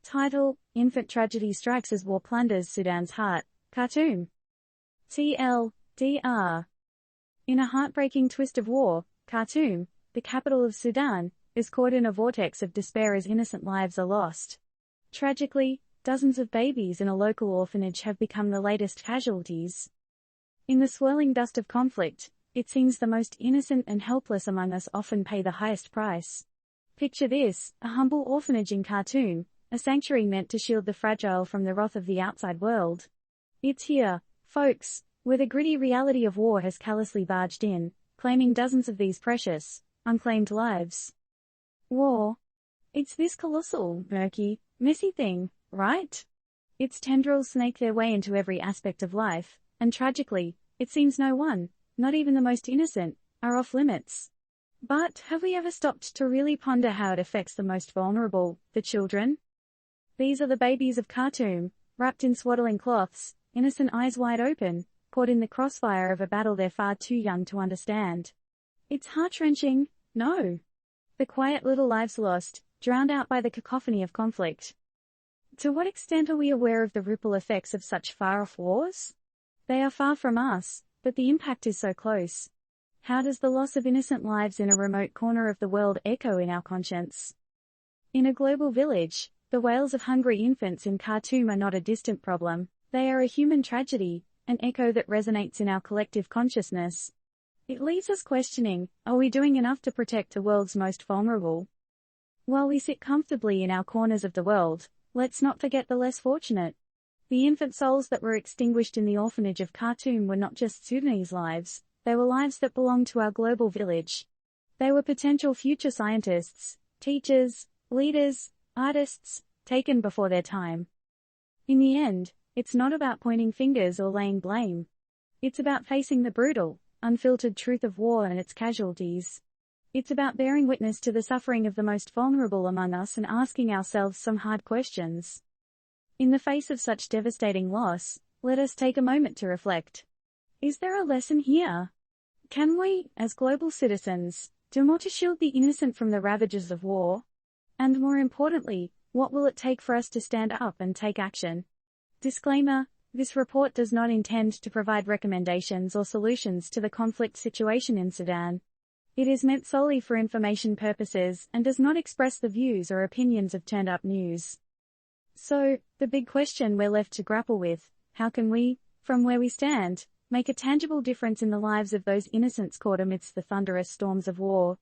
Title: Infant Tragedy Strikes as War Plunders Sudan's Heart, Khartoum. TLDR. In a heartbreaking twist of war, Khartoum, the capital of Sudan, is caught in a vortex of despair as innocent lives are lost. Tragically, dozens of babies in a local orphanage have become the latest casualties. In the swirling dust of conflict, it seems the most innocent and helpless among us often pay the highest price. Picture this: a humble orphanage in Khartoum, a sanctuary meant to shield the fragile from the wrath of the outside world. It's here, folks, where the gritty reality of war has callously barged in, claiming dozens of these precious, unclaimed lives. War. It's this colossal, murky, messy thing, right? Its tendrils snake their way into every aspect of life, and tragically, it seems no one, not even the most innocent, are off limits. But have we ever stopped to really ponder how it affects the most vulnerable, the children? These are the babies of Khartoum, wrapped in swaddling cloths, innocent eyes wide open, caught in the crossfire of a battle they're far too young to understand. It's heart-wrenching, no. The quiet little lives lost, drowned out by the cacophony of conflict. To what extent are we aware of the ripple effects of such far-off wars? They are far from us, but the impact is so close. How does the loss of innocent lives in a remote corner of the world echo in our conscience? In a global village, the wails of hungry infants in Khartoum are not a distant problem. They are a human tragedy, an echo that resonates in our collective consciousness. It leaves us questioning, are we doing enough to protect the world's most vulnerable? While we sit comfortably in our corners of the world, let's not forget the less fortunate. The infant souls that were extinguished in the orphanage of Khartoum were not just Sudanese lives, they were lives that belonged to our global village. They were potential future scientists, teachers, leaders, artists, taken before their time. In the end, it's not about pointing fingers or laying blame. It's about facing the brutal, unfiltered truth of war and its casualties. It's about bearing witness to the suffering of the most vulnerable among us and asking ourselves some hard questions. In the face of such devastating loss, let us take a moment to reflect. Is there a lesson here? Can we, as global citizens, do more to shield the innocent from the ravages of war? And more importantly, what will it take for us to stand up and take action? Disclaimer: this report does not intend to provide recommendations or solutions to the conflict situation in Sudan. It is meant solely for information purposes and does not express the views or opinions of Turned Up News. So, the big question we're left to grapple with: how can we, from where we stand, make a tangible difference in the lives of those innocents caught amidst the thunderous storms of war?